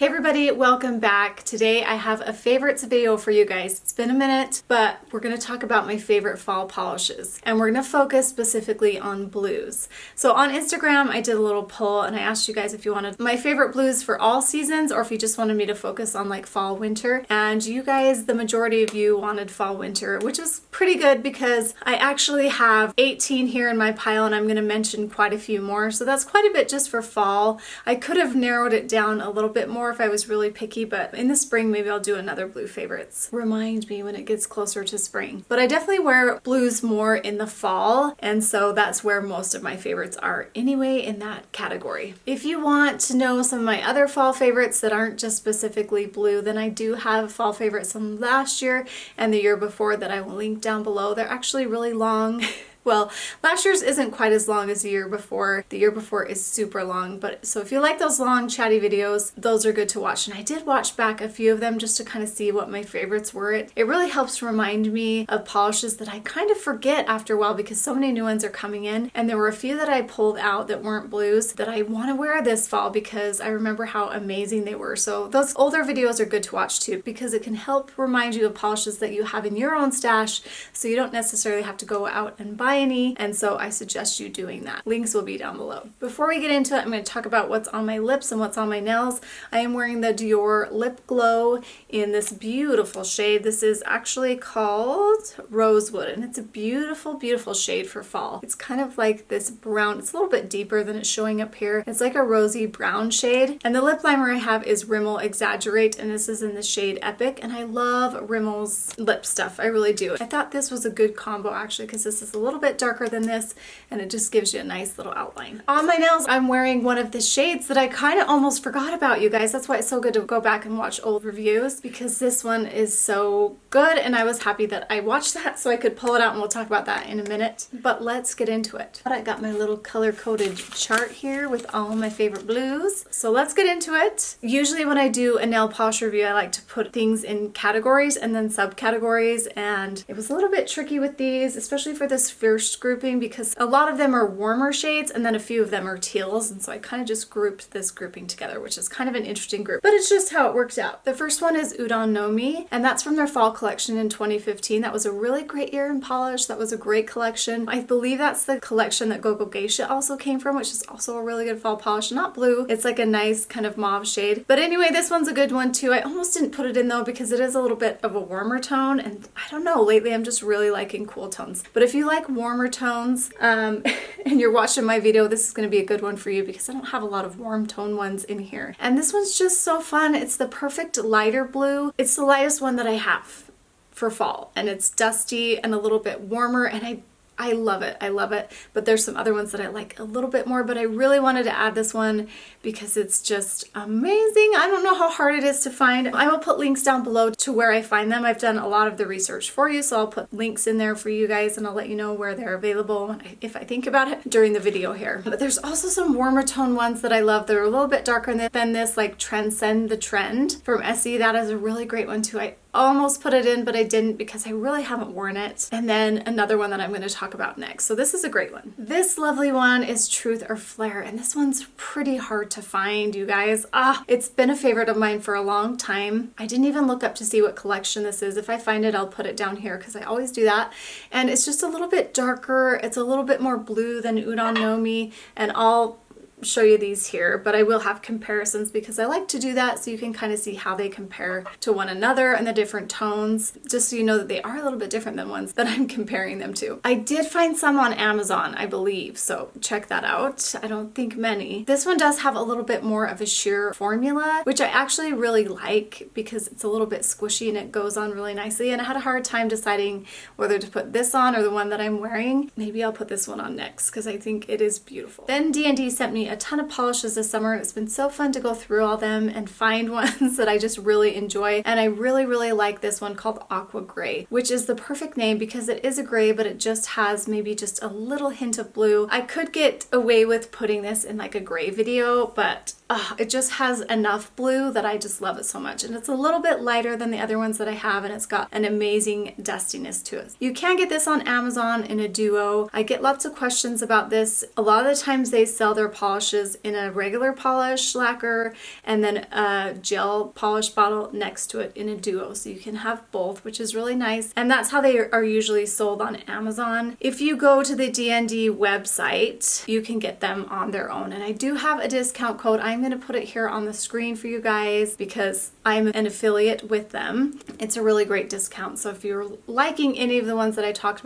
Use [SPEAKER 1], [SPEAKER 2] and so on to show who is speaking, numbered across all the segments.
[SPEAKER 1] Hey everybody, welcome back. Today I have a favorites video for you guys. It's been a minute, but we're going to talk about my favorite fall polishes, and we're going to focus specifically on blues. So on Instagram I did a little poll and I asked you guys if you wanted my favorite blues for all seasons or if you just wanted me to focus on like fall winter, and you guys, the majority of you, wanted fall winter, which is pretty good because I actually have 18 here in my pile and I'm going to mention quite a few more, so that's quite a bit just for fall. I could have narrowed it down a little bit more if I was really picky, but in the spring maybe I'll do another blue favorites. Remind me when it gets closer to spring. But I definitely wear blues more in the fall, and so that's where most of my favorites are anyway, in that category. If you want to know some of my other fall favorites that aren't just specifically blue, then I do have fall favorites from last year and the year before that I will link down below. They're actually really long. Well, last year's isn't quite as long as the year before. The year before is super long, but so if you like those long chatty videos, those are good to watch. And I did watch back a few of them just to kind of see what my favorites were. It really helps remind me of polishes that I kind of forget after a while because so many new ones are coming in. And there were a few that I pulled out that weren't blues that I want to wear this fall because I remember how amazing they were. So those older videos are good to watch too because it can help remind you of polishes that you have in your own stash, so you don't necessarily have to go out and buy any, and so I suggest you doing that. Links will be down below. Before we get into it, I'm going to talk about what's on my lips and what's on my nails. I am wearing the Dior Lip Glow in this beautiful shade. This is actually called Rosewood, and it's a beautiful, beautiful shade for fall. It's kind of like this brown. It's a little bit deeper than it's showing up here. It's like a rosy brown shade, and the lip liner I have is Rimmel Exaggerate, and this is in the shade Epic, and I love Rimmel's lip stuff. I really do. I thought this was a good combo actually because this is a little bit darker than this and it just gives you a nice little outline. On my nails, I'm wearing one of the shades that I kind of almost forgot about, you guys. That's why it's so good to go back and watch old reviews, because this one is so good and I was happy that I watched that so I could pull it out, and we'll talk about that in a minute. But let's get into it. I got my little color-coded chart here with all my favorite blues. So let's get into it. Usually when I do a nail polish review, I like to put things in categories and then subcategories, and it was a little bit tricky with these, especially for this first grouping, because a lot of them are warmer shades and then a few of them are teals, and so I kind of just grouped this grouping together, which is kind of an interesting group, but it's just how it worked out. The first one is Udon no Mi, and that's from their fall collection in 2015. That was a really great year in polish. That was a great collection. I believe that's the collection that gopolished also came from, which is also a really good fall polish. Not blue, it's like a nice kind of mauve shade, but anyway, this one's a good one too. I almost didn't put it in though because it is a little bit of a warmer tone, and I don't know, lately I'm just really liking cool tones. But if you like warmer tones and you're watching my video, this is going to be a good one for you because I don't have a lot of warm tone ones in here. And this one's just so fun. It's the perfect lighter blue. It's the lightest one that I have for fall, and it's dusty and a little bit warmer, and I love it. I love it. But there's some other ones that I like a little bit more, but I really wanted to add this one because it's just amazing. I don't know how hard it is to find. I will put links down below to where I find them. I've done a lot of the research for you, so I'll put links in there for you guys, and I'll let you know where they're available if I think about it during the video here. But there's also some warmer tone ones that I love. They're a little bit darker than this, like Transcend the Trend from Essie. That is a really great one too. I almost put it in, but I didn't because I really haven't worn it. And then another one that I'm going to talk about next. So this is a great one. This lovely one is Truth or Flare, and this one's pretty hard to find, you guys. It's been a favorite of mine for a long time. I didn't even look up to see what collection this is. If I find it, I'll put it down here because I always do that. And it's just a little bit darker. It's a little bit more blue than Udon no Mi, and I'll show you these here, but I will have comparisons because I like to do that so you can kind of see how they compare to one another and the different tones, just so you know that they are a little bit different than ones that I'm comparing them to. I did find some on Amazon, I believe, so check that out. I don't think many. This one does have a little bit more of a sheer formula, which I actually really like because it's a little bit squishy and it goes on really nicely, and I had a hard time deciding whether to put this on or the one that I'm wearing. Maybe I'll put this one on next because I think it is beautiful. Then D&D sent me a ton of polishes this summer. It's been so fun to go through all them and find ones that I just really enjoy, and I really like this one called Aqua Gray, which is the perfect name because it is a gray, but it just has maybe just a little hint of blue. I could get away with putting this in like a gray video, but it just has enough blue that I just love it so much. And it's a little bit lighter than the other ones that I have, and it's got an amazing dustiness to it. You can get this on Amazon in a duo. I get lots of questions about this. A lot of the times they sell their polishes in a regular polish lacquer and then a gel polish bottle next to it in a duo. So you can have both, which is really nice. And that's how they are usually sold on Amazon. If you go to the DND website, you can get them on their own. And I do have a discount code. I'm going to put it here on the screen for you guys because I'm an affiliate with them. It's a really great discount. So if you're liking any of the ones that I talked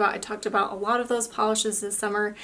[SPEAKER 1] about a lot of those polishes this summer,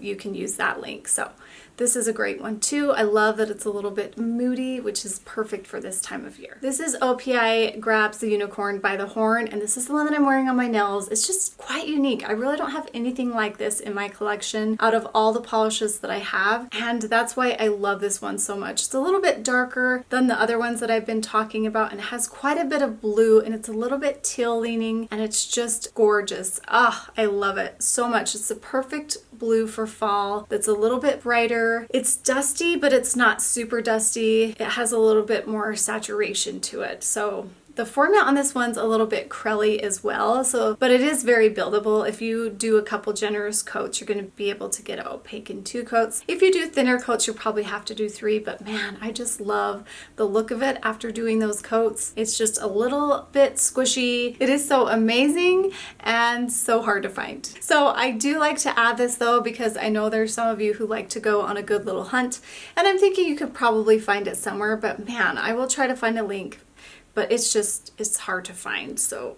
[SPEAKER 1] you can use that link. So this is a great one too. I love that it's a little bit moody, which is perfect for this time of year. This is OPI Grabs the Unicorn by the Horn, and this is the one that I'm wearing on my nails. It's just quite unique. I really don't have anything like this in my collection out of all the polishes that I have, and that's why I love this one so much. It's a little bit darker than the other ones that I've been talking about, and it has quite a bit of blue, and it's a little bit teal leaning, and it's just gorgeous. I love it so much. It's the perfect blue for fall that's a little bit brighter. It's dusty, but it's not super dusty. It has a little bit more saturation to it. So the formula on this one's a little bit crelly as well, but it is very buildable. If you do a couple generous coats, you're going to be able to get it opaque in 2 coats. If you do thinner coats, you'll probably have to do 3, but man, I just love the look of it after doing those coats. It's just a little bit squishy. It is so amazing and so hard to find. So I do like to add this though, because I know there's some of you who like to go on a good little hunt, and I'm thinking you could probably find it somewhere, but man, I will try to find a link. But it's hard to find. So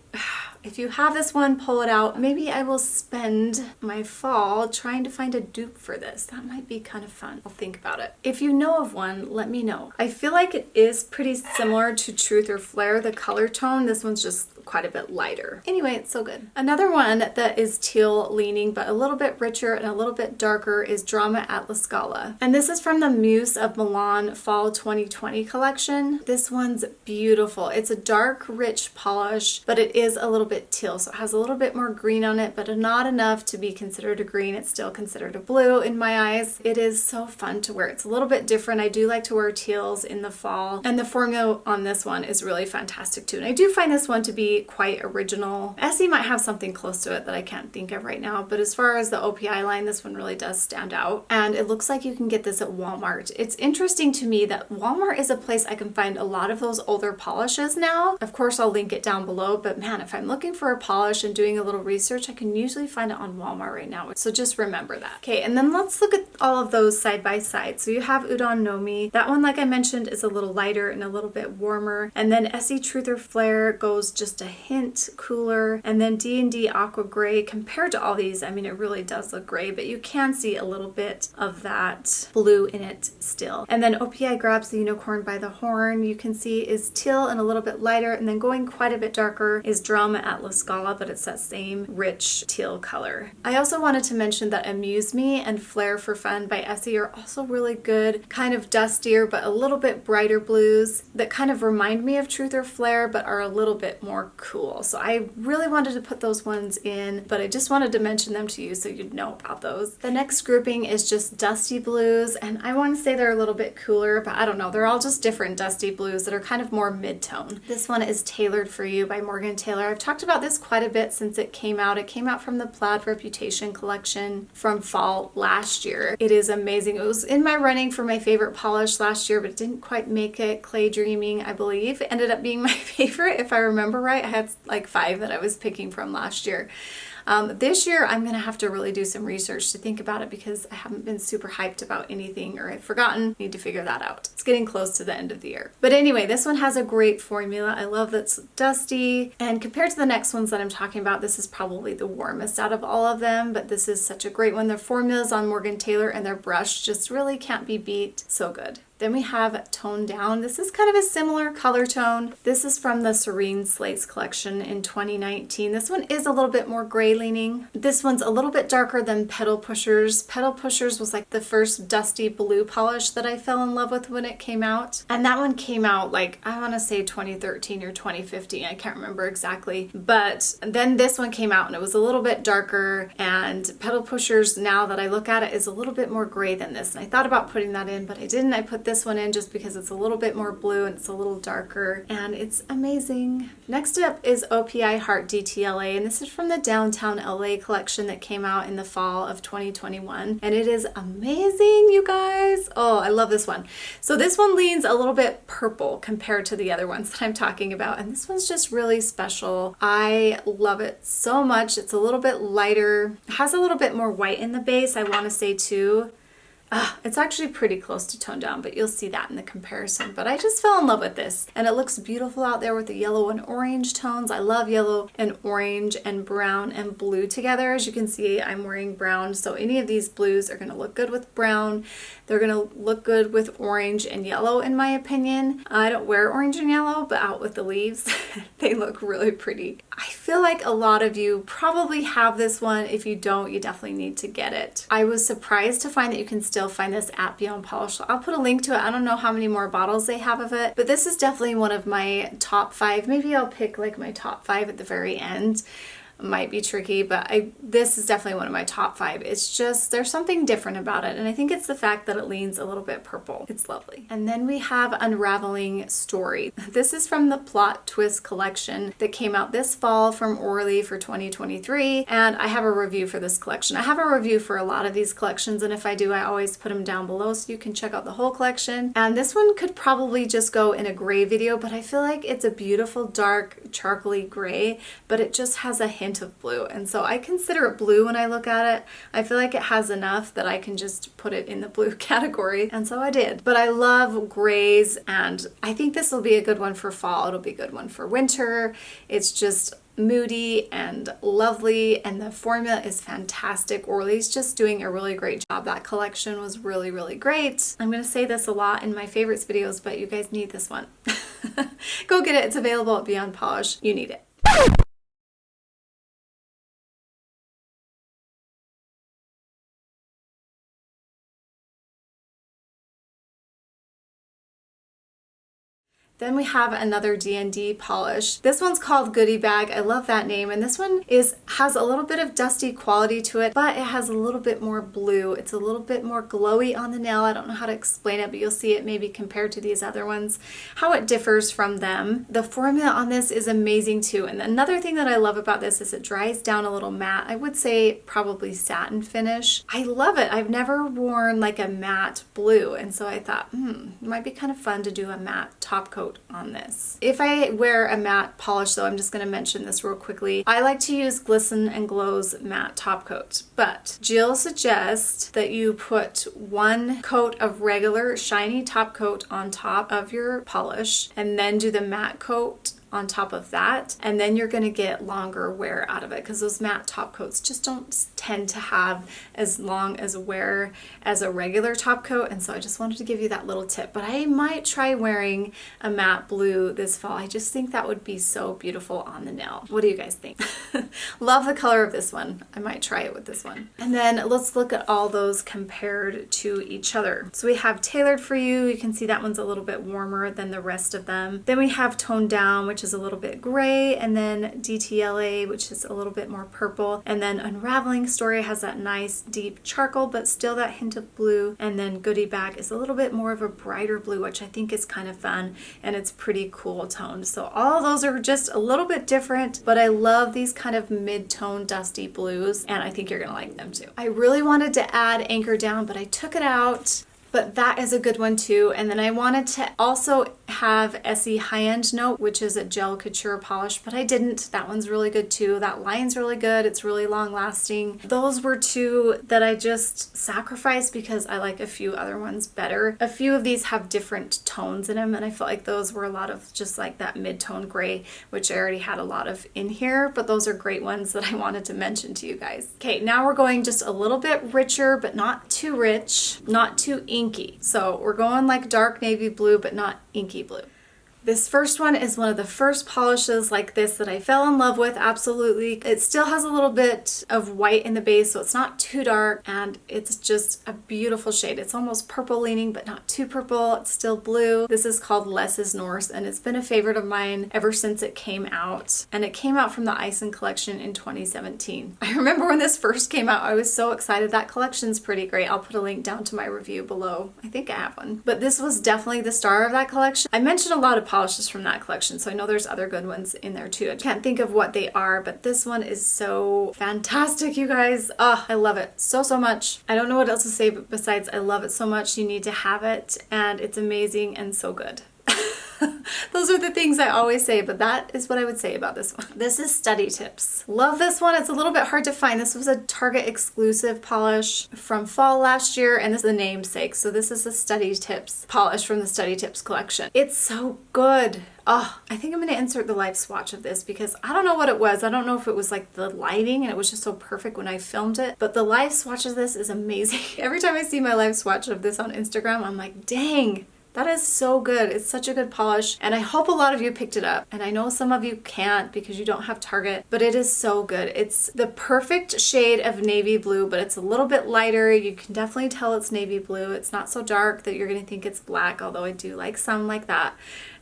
[SPEAKER 1] if you have this one, pull it out. Maybe I will spend my fall trying to find a dupe for this. That might be kind of fun. I'll think about it. If you know of one, let me know. I feel like it is pretty similar to Truth or Flare, the color tone. This one's just quite a bit lighter. Anyway, it's so good. Another one that is teal leaning, but a little bit richer and a little bit darker is Drama at La Scala. And this is from the Muse of Milan Fall 2020 collection. This one's beautiful. It's a dark, rich polish, but it is a little bit teal. So it has a little bit more green on it, but not enough to be considered a green. It's still considered a blue in my eyes. It is so fun to wear. It's a little bit different. I do like to wear teals in the fall, and the formula on this one is really fantastic too. And I do find this one to be quite original. Essie might have something close to it that I can't think of right now, but as far as the OPI line, this one really does stand out. And it looks like you can get this at Walmart. It's interesting to me that Walmart is a place I can find a lot of those older polishes now. Of course, I'll link it down below, but man, if I'm looking for a polish and doing a little research, I can usually find it on Walmart right now. So just remember that. Okay, and then let's look at all of those side by side. So you have Udon Nomi. That one, like I mentioned, is a little lighter and a little bit warmer. And then Essie Truth or Flare goes just a hint cooler. And then D&D Aqua Gray, compared to all these, I mean, it really does look gray, but you can see a little bit of that blue in it still. And then OPI Grabs the Unicorn by the Horn, you can see is teal and a little bit lighter. And then going quite a bit darker is Drama at La Scala, but it's that same rich teal color. I also wanted to mention that Amuse Me and Flare for Fun by Essie are also really good, kind of dustier, but a little bit brighter blues that kind of remind me of Truth or Flare, but are a little bit more cool. So I really wanted to put those ones in, but I just wanted to mention them to you so you'd know about those. The next grouping is just dusty blues, and I want to say they're a little bit cooler, but I don't know. They're all just different dusty blues that are kind of more mid-tone. This one is Tailored for You by Morgan Taylor. I've talked about this quite a bit since it came out. It came out from the Plaid Reputation collection from fall last year. It is amazing. It was in my running for my favorite polish last year, but it didn't quite make it. Clay Dreaming, I believe, ended up being my favorite, if I remember right. I had like 5 that I was picking from last year. This year, I'm going to have to really do some research to think about it because I haven't been super hyped about anything, or I've forgotten. Need to figure that out. It's getting close to the end of the year. But anyway, this one has a great formula. I love that it's dusty, and compared to the next ones that I'm talking about, this is probably the warmest out of all of them, but this is such a great one. Their formulas on Morgan Taylor and their brush just really can't be beat. So good. Then we have Tone Down. This is kind of a similar color tone. This is from the Serene Slates collection in 2019. This one is a little bit more gray leaning. This one's a little bit darker than Pedal Pushers. Pedal Pushers was like the first dusty blue polish that I fell in love with when it came out. And that one came out like, I want to say 2013 or 2015. I can't remember exactly. But then this one came out and it was a little bit darker, and Pedal Pushers, now that I look at it, is a little bit more gray than this. And I thought about putting that in, but I didn't. I put this one in just because it's a little bit more blue and it's a little darker, and it's amazing. Next up is OPI Heart DTLA, and this is from the Downtown LA collection that came out in the fall of 2021, and it is amazing, you guys. Oh, I love this one. So this one leans a little bit purple compared to the other ones that I'm talking about, and this one's just really special. I love it so much. It's a little bit lighter. It has a little bit more white in the base, I want to say too. It's actually pretty close to toned down, but you'll see that in the comparison. But I just fell in love with this, and it looks beautiful out there with the yellow and orange tones. I love yellow and orange and brown and blue together. As you can see, I'm wearing brown, so any of these blues are going to look good with brown. They're going to look good with orange and yellow, in my opinion. I don't wear orange and yellow, but out with the leaves, they look really pretty. I feel like a lot of you probably have this one. If you don't, you definitely need to get it. I was surprised to find that you can still find this at Beyond Polish. I'll put a link to it. I don't know how many more bottles they have of it, but this is definitely one of my top 5. Maybe I'll pick like my top 5 at the very end. Might be tricky, but this is definitely one of my top 5. It's just, there's something different about it, and I think it's the fact that it leans a little bit purple. It's lovely. And then we have Unraveling Story. This is from the Plot Twist collection that came out this fall from ORLY for 2023, and I have a review for this collection. I have a review for a lot of these collections, and if I do, I always put them down below so you can check out the whole collection. And this one could probably just go in a gray video, but I feel like it's a beautiful dark charcoaly gray, but it just has a hint of blue, and so I consider it blue when I look at it. I feel like it has enough that I can just put it in the blue category, and so I did. But I love grays, and I think this will be a good one for fall. It'll be a good one for winter. It's just moody and lovely, and the formula is fantastic. ORLY's just doing a really great job. That collection was really, really great. I'm going to say this a lot in my favorites videos, but you guys need this one. Go get it. It's available at Beyond Polish. You need it. Then we have another D&D polish. This one's called Goodie Bag. I love that name, and this one has a little bit of dusty quality to it, but it has a little bit more blue. It's a little bit more glowy on the nail. I don't know how to explain it, but you'll see it maybe compared to these other ones, how it differs from them. The formula on this is amazing too, and another thing that I love about this is it dries down a little matte. I would say probably satin finish. I love it. I've never worn like a matte blue, and so I thought, it might be kind of fun to do a matte top coat on this. If I wear a matte polish though, I'm just going to mention this real quickly. I like to use Glisten and Glow's matte top coat, but Jill suggests that you put 1 coat of regular shiny top coat on top of your polish and then do the matte coat on top of that, and then you're going to get longer wear out of it, because those matte top coats just don't tend to have as long as wear as a regular top coat, and so I just wanted to give you that little tip. But I might try wearing a matte blue this fall. I just think that would be so beautiful on the nail. What do you guys think? Love the color of this one. I might try it with this one. And then let's look at all those compared to each other. So we have Tailored for You. You can see that one's a little bit warmer than the rest of them. Then we have Toned Down, which is a little bit gray, and then DTLA, which is a little bit more purple, and then Unraveling Story has that nice deep charcoal but still that hint of blue, and then Goodie Bag is a little bit more of a brighter blue, which I think is kind of fun, and it's pretty cool toned. So all those are just a little bit different, but I love these kind of mid-tone dusty blues, and I think you're gonna like them too. I really wanted to add Anchor Down, but I took it out. But that is a good one too. And then I wanted to also have Essie High-End Note, which is a gel couture polish, but I didn't. That one's really good too. That line's really good. It's really long lasting. Those were 2 that I just sacrificed because I like a few other ones better. A few of these have different tones in them, and I felt like those were a lot of just like that mid-tone gray, which I already had a lot of in here, but those are great ones that I wanted to mention to you guys. Okay, now we're going just a little bit richer, but not too rich, not too inky. So we're going like dark navy blue, but not inky blue. This first one is one of the first polishes like this that I fell in love with, absolutely. It still has a little bit of white in the base, so it's not too dark, and it's just a beautiful shade. It's almost purple leaning, but not too purple. It's still blue. This is called Less Is Norse, and it's been a favorite of mine ever since it came out. And it came out from the Ison collection in 2017. I remember when this first came out, I was so excited. That collection's pretty great. I'll put a link down to my review below. I think I have one. But this was definitely the star of that collection. I mentioned a lot of polishes from that collection, so I know there's other good ones in there too. I can't think of what they are, but this one is so fantastic, you guys. Oh, I love it so much. I don't know what else to say besides I love it so much. You need to have it, and it's amazing and so good. Those are the things I always say, but that is what I would say about this one. This is Study Tips. Love this one. It's a little bit hard to find. This was a Target exclusive polish from fall last year, and this is the namesake. So this is a Study Tips polish from the Study Tips collection. It's so good. Oh, I think I'm going to insert the live swatch of this because I don't know what it was. I don't know if it was like the lighting and it was just so perfect when I filmed it, but the live swatch of this is amazing. Every time I see my live swatch of this on Instagram, I'm like, dang. That is so good. It's such a good polish, and I hope a lot of you picked it up. And I know some of you can't because you don't have Target, but it is so good. It's the perfect shade of navy blue, but it's a little bit lighter. You can definitely tell it's navy blue. It's not so dark that you're going to think it's black, although I do like some like that.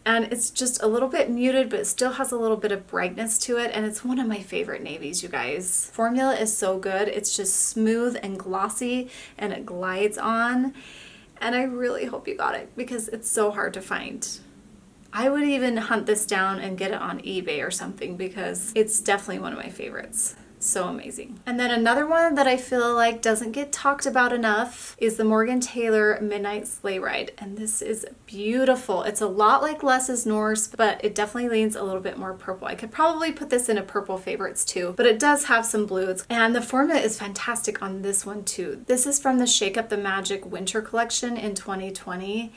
[SPEAKER 1] And it's just a little bit muted, but it still has a little bit of brightness to it. And it's one of my favorite navies, you guys. Formula is so good. It's just smooth and glossy, and it glides on. And I really hope you got it because it's so hard to find. I would even hunt this down and get it on eBay or something because it's definitely one of my favorites. So amazing. And then another one that I feel like doesn't get talked about enough is the Morgan Taylor Midnight Sleigh-ride. And this is beautiful. It's a lot like Less Is Norse, but it definitely leans a little bit more purple. I could probably put this in a purple favorites too, but it does have some blues. And the formula is fantastic on this one too. This is from the Shake Up the Magic Winter Collection in 2020.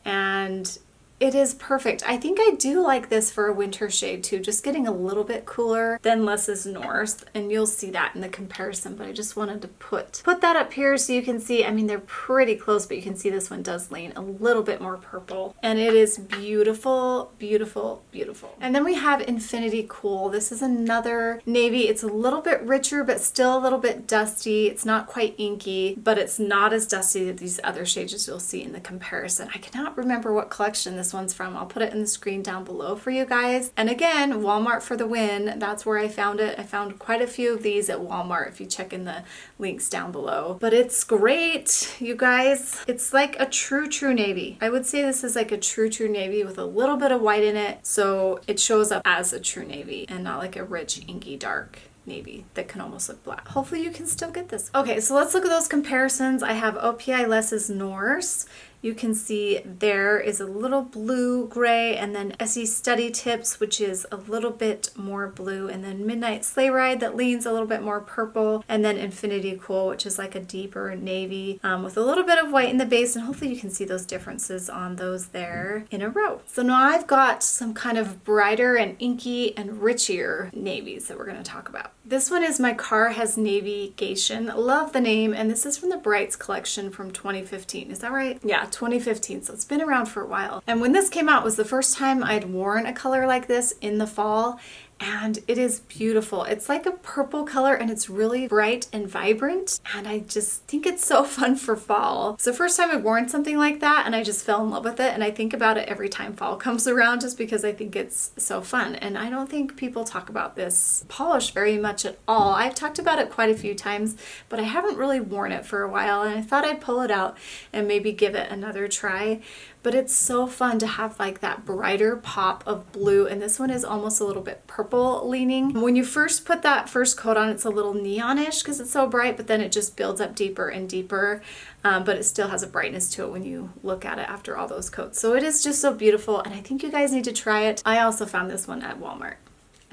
[SPEAKER 1] And it is perfect. I think I do like this for a winter shade too, just getting a little bit cooler than Less Is Norse, and you'll see that in the comparison, but I just wanted to put that up here so you can see. I mean, they're pretty close, but you can see this one does lean a little bit more purple, and it is beautiful, beautiful, beautiful. And then we have Infinity Cool. This is another navy. It's a little bit richer, but still a little bit dusty. It's not quite inky, but it's not as dusty as these other shades as you'll see in the comparison. I cannot remember what collection this one's from. I'll put it in the screen down below for you guys. And again, Walmart for the win. That's where I found it. I found quite a few of these at Walmart if you check in the links down below. But it's great, you guys. It's like a true navy. I would say this is like a true navy with a little bit of white in it. So it shows up as a true navy and not like a rich inky dark navy that can almost look black. Hopefully you can still get this. Okay, so let's look at those comparisons. I have OPI Less Is Norse. You can see there is a little blue gray, and then Essie Study Tips, which is a little bit more blue, and then Midnight Sleigh-ride that leans a little bit more purple, and then Infinity Cool, which is like a deeper navy with a little bit of white in the base, and hopefully you can see those differences on those there in a row. So now I've got some kind of brighter and inky and richier navies that we're going to talk about. This one is My Car Has Navy-gation. Love the name, and this is from the Brights collection from 2015. Is that right? Yeah, 2015, so it's been around for a while. And when this came out was the first time I'd worn a color like this in the fall, and it is beautiful. It's like a purple color, and it's really bright and vibrant, and I just think it's so fun for fall. It's the first time I've worn something like that, and I just fell in love with it, and I think about it every time fall comes around just because I think it's so fun. And I don't think people talk about this polish very much at all. I've talked about it quite a few times, but I haven't really worn it for a while, and I thought I'd pull it out and maybe give it another try. But it's so fun to have like that brighter pop of blue, and this one is almost a little bit purple leaning. When you first put that first coat on, it's a little neonish because it's so bright, but then it just builds up deeper and deeper, but it still has a brightness to it when you look at it after all those coats. So it is just so beautiful, and I think you guys need to try it. I also found this one at Walmart.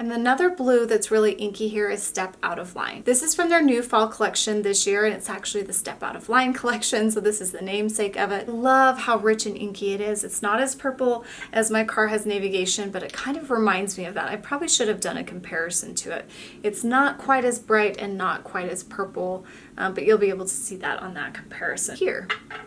[SPEAKER 1] And another blue that's really inky here is Step Out of Line. This is from their new fall collection this year, and it's actually the Step Out of Line collection, so this is the namesake of it. Love how rich and inky it is. It's not as purple as My Car has Navy-gation, but it kind of reminds me of that. I probably should have done a comparison to it. It's not quite as bright and not quite as purple, but you'll be able to see that on that comparison here.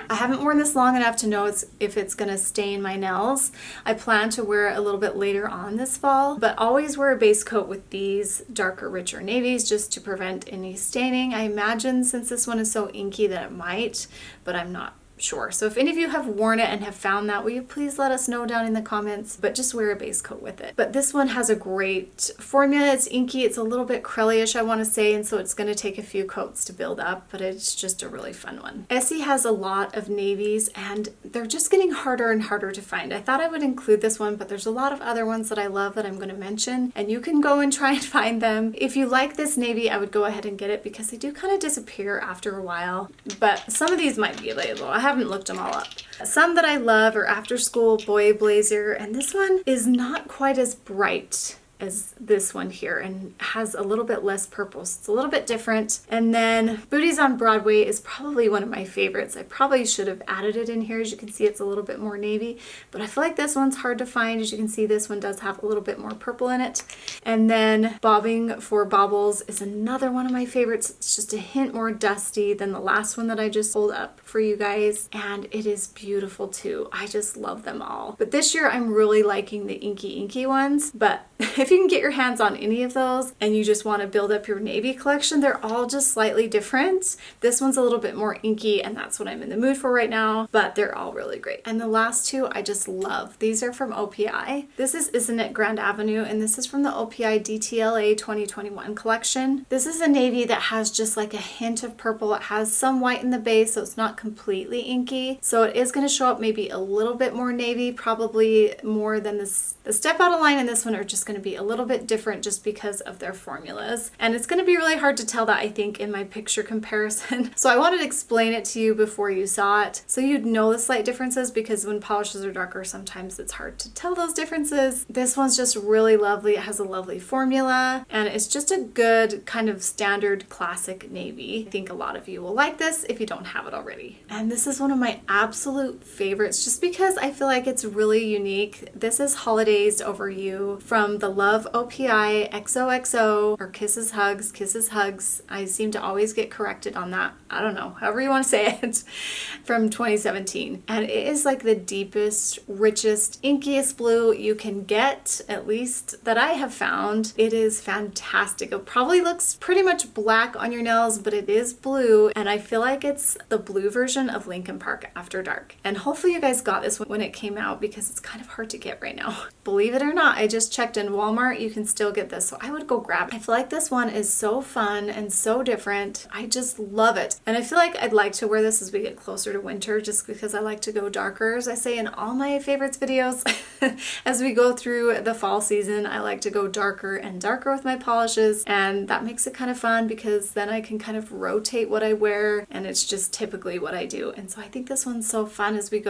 [SPEAKER 1] I haven't worn this long enough to know if it's going to stain my nails. I plan to wear it a little bit later on this fall, but always wear a base coat with these darker, richer navies just to prevent any staining. I imagine since this one is so inky that it might, but I'm not sure. So if any of you have worn it and have found that, will you please let us know down in the comments, but just wear a base coat with it. But this one has a great formula. It's inky, it's a little bit crellyish, I want to say, and so it's going to take a few coats to build up, but it's just a really fun one. Essie has a lot of navies and they're just getting harder and harder to find. I thought I would include this one, but there's a lot of other ones that I love that I'm going to mention, and you can go and try and find them. If you like this navy, I would go ahead and get it because they do kind of disappear after a while, but some of these might be available. I haven't looked them all up. Some that I love are After School Boy Blazer, and this one is not quite as bright as this one here and has a little bit less purple, so it's a little bit different. And then Booties on Broadway is probably one of my favorites. I probably should have added it in here. As you can see, it's a little bit more navy, but I feel like this one's hard to find. As you can see, this one does have a little bit more purple in it. And then Bobbing for Baubles is another one of my favorites. It's just a hint more dusty than the last one that I just pulled up for you guys, and it is beautiful too. I just love them all. But this year I'm really liking the inky ones, but if you can get your hands on any of those and you just want to build up your navy collection, they're all just slightly different. This one's a little bit more inky, and that's what I'm in the mood for right now, but they're all really great. And the last two I just love. These are from OPI. This is Isn't It Grand Avenue, and this is from the OPI DTLA 2021 collection. This is a navy that has just like a hint of purple. It has some white in the base, so it's not completely inky. So it is going to show up maybe a little bit more navy, probably more than this. The Step Out of Line and this one are just going to be a little bit different just because of their formulas. And it's going to be really hard to tell that, I think, in my picture comparison. So I wanted to explain it to you before you saw it, so you'd know the slight differences, because when polishes are darker, sometimes it's hard to tell those differences. This one's just really lovely. It has a lovely formula, and it's just a good kind of standard classic navy. I think a lot of you will like this if you don't have it already. And this is one of my absolute favorites just because I feel like it's really unique. This is Holidays Over You from the Love OPI XOXO, or Kisses Hugs. I seem to always get corrected on that. I don't know, however you want to say it, from 2017. And it is like the deepest, richest, inkiest blue you can get, at least that I have found. It is fantastic. It probably looks pretty much black on your nails, but it is blue, and I feel like it's the blue version of Lincoln Park After Dark. And hopefully you guys got this when it came out, because it's kind of hard to get right now. Believe it or not, I just checked in Walmart, you can still get this, so I would go grab it. I feel like this one is so fun and so different. I just love it. And I feel like I'd like to wear this as we get closer to winter, just because I like to go darker, as I say in all my favorites videos. As we go through the fall season, I like to go darker and darker with my polishes, and that makes it kind of fun because then I can kind of rotate what I wear, and it's just typically what I do. And so I think this one's so fun as we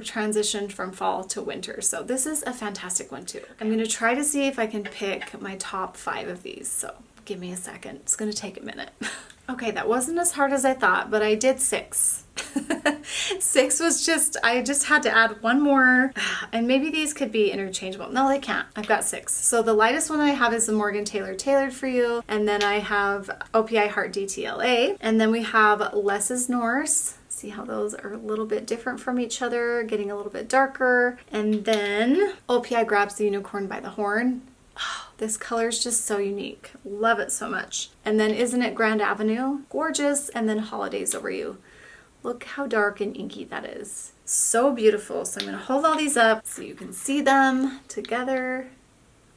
[SPEAKER 1] transition from fall to winter. So this is a fantastic one too. I'm going to try to see if I can pick my top 5 of these, so give me a second. It's going to take a minute. Okay, that wasn't as hard as I thought, but I did 6. 6 was I just had to add one more, and maybe these could be interchangeable. No, they can't. I've got 6. So the lightest one I have is the Morgan Taylor Tailored for You, and then I have OPI Heart DTLA, and then we have Less Is Norse. See how those are a little bit different from each other, getting a little bit darker. And then OPI Grabs the Unicorn by the Horn. Oh, this color is just so unique. Love it so much. And then Isn't It Grand Avenue? Gorgeous. And then Holidays Over You. Look how dark and inky that is. So beautiful. So I'm going to hold all these up so you can see them together.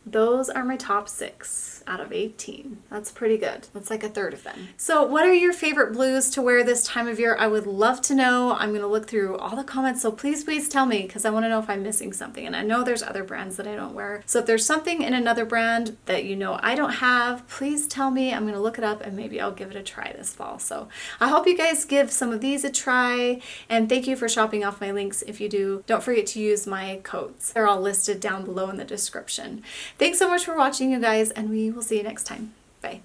[SPEAKER 1] Those are my top 6 out of 18. That's pretty good. That's like a third of them. So what are your favorite blues to wear this time of year? I would love to know. I'm going to look through all the comments, so please tell me, because I want to know if I'm missing something. And I know there's other brands that I don't wear. So if there's something in another brand that you know I don't have, please tell me. I'm going to look it up and maybe I'll give it a try this fall. So I hope you guys give some of these a try, and thank you for shopping off my links. If you do, don't forget to use my codes. They're all listed down below in the description. Thanks so much for watching, you guys, and we will see you next time. Bye.